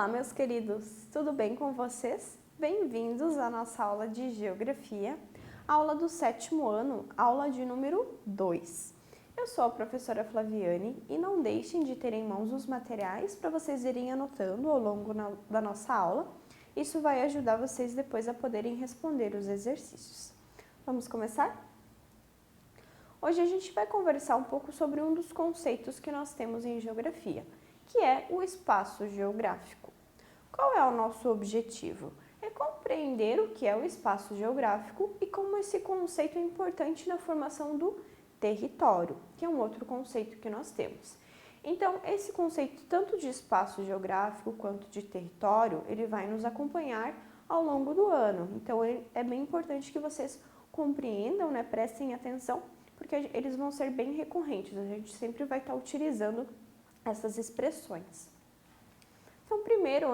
Olá, meus queridos, tudo bem com vocês? Bem-vindos à nossa aula de Geografia, aula do 7º ano, aula de número 2. Eu sou a professora Flaviane e não deixem de ter em mãos os materiais para vocês irem anotando ao longo da nossa aula. Isso vai ajudar vocês depois a poderem responder os exercícios. Vamos começar? Hoje a gente vai conversar um pouco sobre um dos conceitos que nós temos em Geografia, que é o espaço geográfico. Qual é o nosso objetivo? É compreender o que é o espaço geográfico e como esse conceito é importante na formação do território, que é um outro conceito que nós temos. Então, esse conceito tanto de espaço geográfico quanto de território, ele vai nos acompanhar ao longo do ano. Então, é bem importante que vocês compreendam, prestem atenção, porque eles vão ser bem recorrentes. A gente sempre vai estar utilizando essas expressões. Então, primeiro,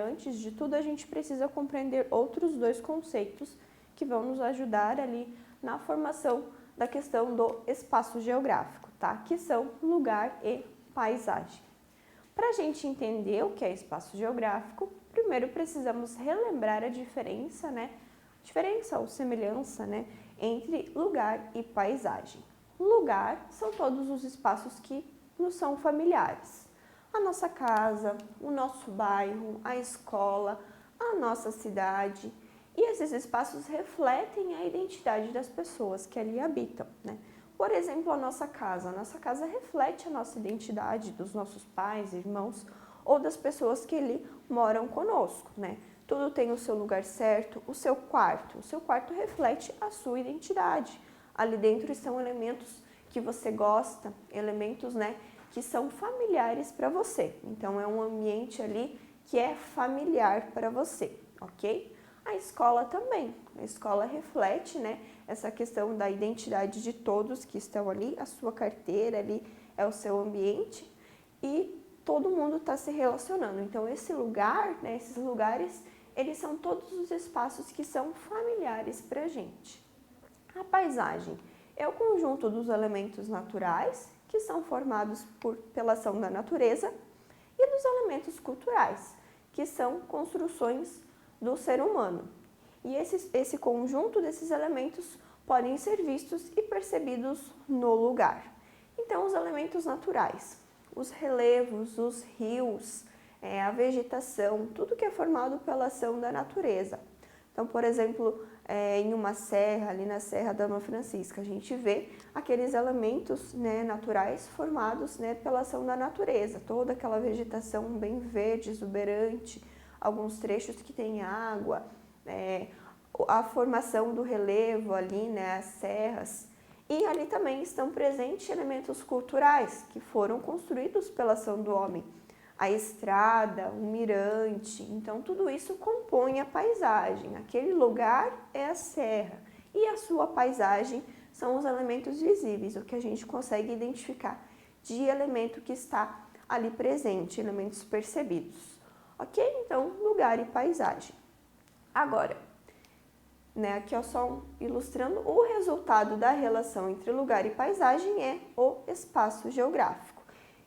antes de tudo, a gente precisa compreender outros dois conceitos que vão nos ajudar ali na formação da questão do espaço geográfico, tá? Que são lugar e paisagem. Para a gente entender o que é espaço geográfico, primeiro precisamos relembrar a diferença ou semelhança, entre lugar e paisagem. Lugar são todos os espaços que nos são familiares. A nossa casa, o nosso bairro, a escola, a nossa cidade. E esses espaços refletem a identidade das pessoas que ali habitam, Por exemplo, a nossa casa. A nossa casa reflete a nossa identidade dos nossos pais, irmãos ou das pessoas que ali moram conosco, Tudo tem o seu lugar certo, o seu quarto. O seu quarto reflete a sua identidade. Ali dentro estão elementos que você gosta, elementos, que são familiares para você. Então, é um ambiente ali que é familiar para você, ok? A escola também. A escola reflete, essa questão da identidade de todos que estão ali. A sua carteira ali é o seu ambiente e todo mundo está se relacionando. Então, esse lugar, esses lugares, eles são todos os espaços que são familiares para a gente. A paisagem é o conjunto dos elementos naturais que são formados pela ação da natureza e dos elementos culturais, que são construções do ser humano. E esse conjunto desses elementos podem ser vistos e percebidos no lugar. Então, os elementos naturais, os relevos, os rios, a vegetação, tudo que é formado pela ação da natureza. Então, por exemplo, em uma serra, ali na Serra da Dama Francisca, a gente vê aqueles elementos naturais formados pela ação da natureza, toda aquela vegetação bem verde, exuberante, alguns trechos que tem água, a formação do relevo ali, as serras. E ali também estão presentes elementos culturais que foram construídos pela ação do homem. A estrada, o mirante, então tudo isso compõe a paisagem. Aquele lugar é a serra e a sua paisagem são os elementos visíveis, o que a gente consegue identificar de elemento que está ali presente, elementos percebidos. Ok? Então, lugar e paisagem. Agora, aqui só ilustrando, o resultado da relação entre lugar e paisagem é o espaço geográfico.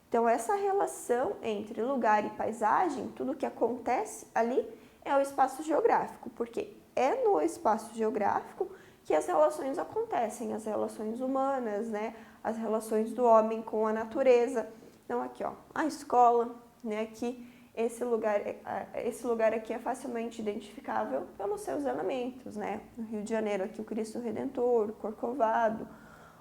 Então, essa relação entre lugar e paisagem, tudo que acontece ali é o espaço geográfico, porque é no espaço geográfico que as relações acontecem, as relações humanas, as relações do homem com a natureza. Então, aqui, a escola, aqui, esse lugar aqui é facilmente identificável pelos seus elementos, No Rio de Janeiro, aqui o Cristo Redentor, o Corcovado,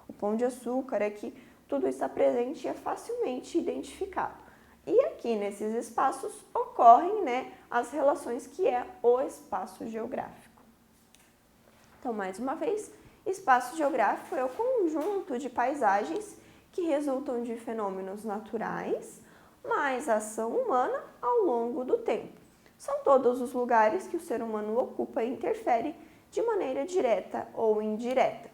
o Pão de Açúcar, aqui tudo está presente e é facilmente identificado. E aqui nesses espaços ocorrem as relações que é o espaço geográfico. Então, mais uma vez, espaço geográfico é o conjunto de paisagens que resultam de fenômenos naturais, mais ação humana ao longo do tempo. São todos os lugares que o ser humano ocupa e interfere de maneira direta ou indireta.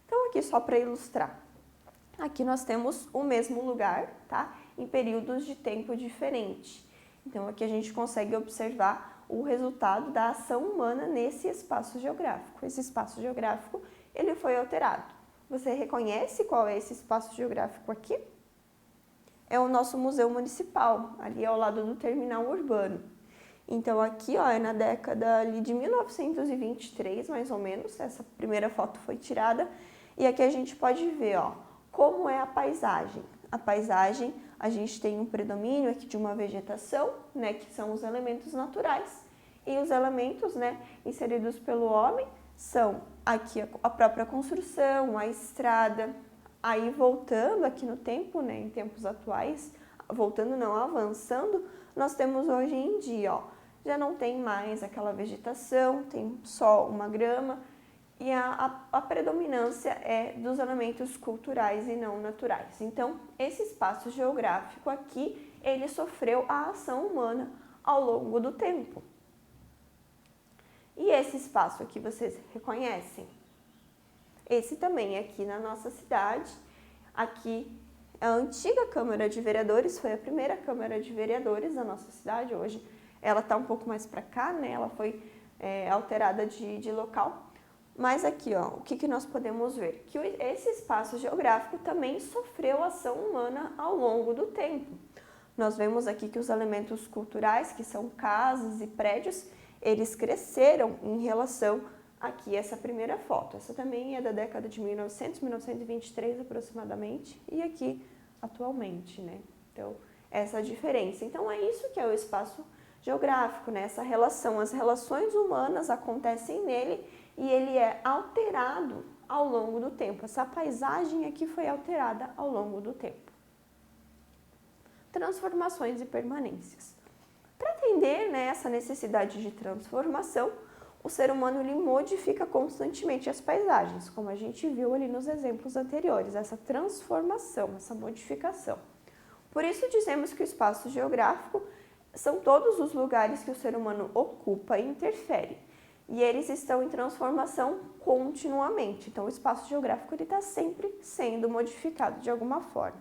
Então, aqui só para ilustrar. Aqui nós temos o mesmo lugar, em períodos de tempo diferentes. Então, aqui a gente consegue observar o resultado da ação humana nesse espaço geográfico. Esse espaço geográfico, ele foi alterado. Você reconhece qual é esse espaço geográfico aqui? é o nosso museu municipal, ali ao lado do terminal urbano. Então aqui, ó, é na década ali de 1923, mais ou menos, essa primeira foto foi tirada, e aqui a gente pode ver, ó, como é a paisagem. A paisagem, a gente tem um predomínio aqui de uma vegetação, né, que são os elementos naturais, e os elementos, né, inseridos pelo homem são aqui a própria construção, a estrada. Aí voltando aqui no tempo, né, em tempos atuais, voltando não, avançando, nós temos hoje em dia, ó, já não tem mais aquela vegetação, tem só uma grama, e a predominância é dos elementos culturais e não naturais. Então, esse espaço geográfico aqui, ele sofreu a ação humana ao longo do tempo. E esse espaço aqui vocês reconhecem? Esse também é aqui na nossa cidade. Aqui a antiga Câmara de Vereadores, foi a primeira Câmara de Vereadores da nossa cidade. Hoje ela está um pouco mais para cá, né? Ela foi alterada de local. Mas aqui, ó, o que nós podemos ver? Que esse espaço geográfico também sofreu ação humana ao longo do tempo. Nós vemos aqui que os elementos culturais, que são casas e prédios, eles cresceram em relação aqui essa primeira foto. Essa também é da década de 1900, 1923 aproximadamente, e aqui atualmente, né? Então, essa diferença. Então, é isso que é o espaço geográfico, né? Essa relação, as relações humanas acontecem nele e ele é alterado ao longo do tempo. Essa paisagem aqui foi alterada ao longo do tempo. Transformações e permanências. Para atender, né, essa necessidade de transformação, o ser humano ele modifica constantemente as paisagens, como a gente viu ali nos exemplos anteriores, essa transformação, essa modificação. Por isso dizemos que o espaço geográfico são todos os lugares que o ser humano ocupa e interfere, e eles estão em transformação continuamente. Então o espaço geográfico está sempre sendo modificado de alguma forma.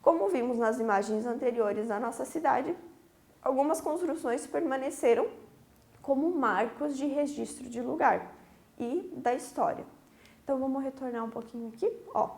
Como vimos nas imagens anteriores da nossa cidade, algumas construções permaneceram como marcos de registro de lugar e da história. Então, vamos retornar um pouquinho aqui, ó.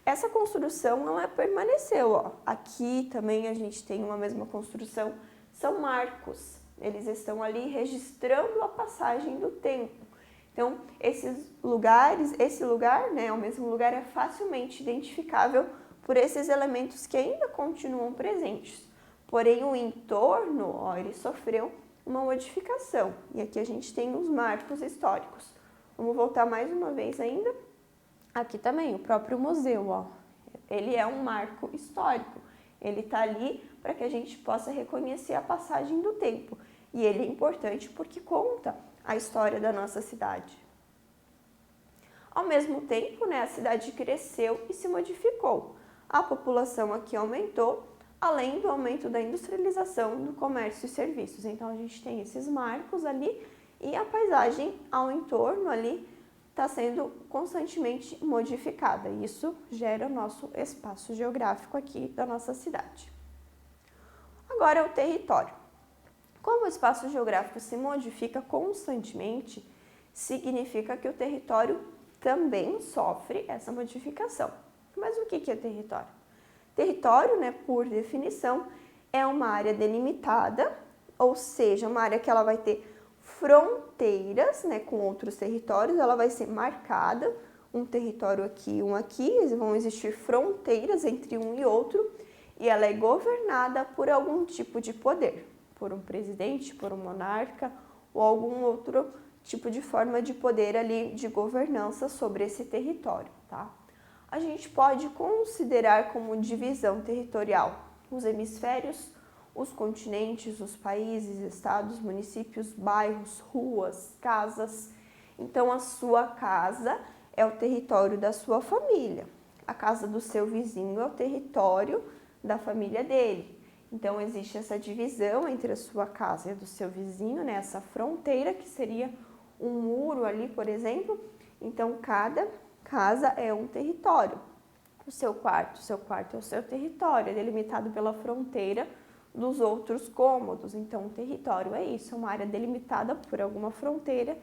Essa construção, ela permaneceu, ó. Aqui também a gente tem uma mesma construção, são marcos. Eles estão ali registrando a passagem do tempo. Então, esses lugares, esse lugar, né, o mesmo lugar é facilmente identificável por esses elementos que ainda continuam presentes. Porém, o entorno, ó, ele sofreu uma modificação. E aqui a gente tem os marcos históricos. Vamos voltar mais uma vez ainda. Aqui também, o próprio museu, ó. Ele é um marco histórico. Ele está ali para que a gente possa reconhecer a passagem do tempo. E ele é importante porque conta a história da nossa cidade. Ao mesmo tempo, né, a cidade cresceu e se modificou. A população aqui aumentou, além do aumento da industrialização do comércio e serviços. Então, a gente tem esses marcos ali e a paisagem ao entorno ali está sendo constantemente modificada. Isso gera o nosso espaço geográfico aqui da nossa cidade. Agora é o território. Como o espaço geográfico se modifica constantemente, significa que o território também sofre essa modificação. Mas o que é território? Território, né, por definição, é uma área delimitada, ou seja, uma área que ela vai ter fronteiras, né, com outros territórios, ela vai ser marcada, um território aqui, um aqui, vão existir fronteiras entre um e outro, e ela é governada por algum tipo de poder, por um presidente, por um monarca, ou algum outro tipo de forma de poder ali de governança sobre esse território, tá? A gente pode considerar como divisão territorial os hemisférios, os continentes, os países, estados, municípios, bairros, ruas, casas. Então, a sua casa é o território da sua família. A casa do seu vizinho é o território da família dele. Então, existe essa divisão entre a sua casa e a do seu vizinho, né? Essa fronteira que seria um muro ali, por exemplo. Então, cada casa é um território. O seu quarto é o seu território, é delimitado pela fronteira dos outros cômodos. Então, o território é isso, é uma área delimitada por alguma fronteira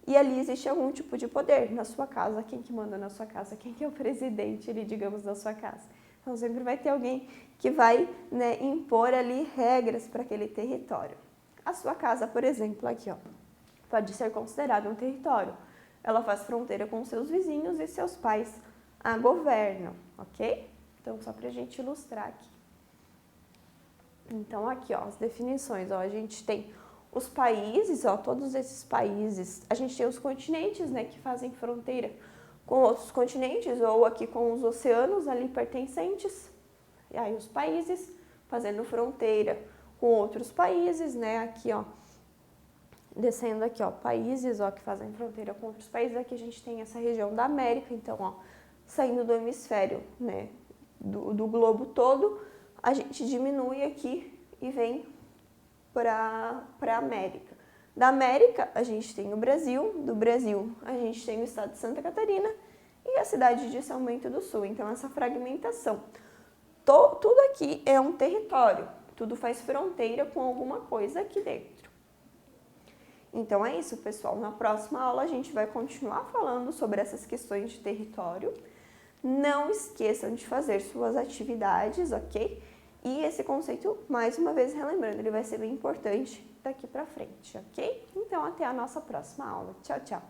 e ali existe algum tipo de poder. Na sua casa, quem que manda na sua casa? Quem que é o presidente ali, digamos, da sua casa? Então, sempre vai ter alguém que vai, né, impor ali regras para aquele território. A sua casa, por exemplo, aqui, ó, pode ser considerada um território. Ela faz fronteira com seus vizinhos e seus pais a governam, ok? Então, só para a gente ilustrar aqui. Então, aqui, ó, as definições, ó, a gente tem os países, ó, todos esses países, a gente tem os continentes, né, que fazem fronteira com outros continentes ou aqui com os oceanos ali pertencentes, e aí os países fazendo fronteira com outros países, né, aqui, ó, descendo aqui, ó, países, ó, que fazem fronteira com outros países, aqui a gente tem essa região da América, então, ó, saindo do hemisfério, né, do globo todo, a gente diminui aqui e vem para a América. Da América, a gente tem o Brasil, do Brasil, a gente tem o estado de Santa Catarina e a cidade de São Bento do Sul. Então, essa fragmentação. Tudo aqui é um território, tudo faz fronteira com alguma coisa aqui dentro. Então, é isso, pessoal. Na próxima aula, a gente vai continuar falando sobre essas questões de território. Não esqueçam de fazer suas atividades, ok? E esse conceito, mais uma vez relembrando, ele vai ser bem importante daqui para frente, ok? Então, até a nossa próxima aula. Tchau, tchau!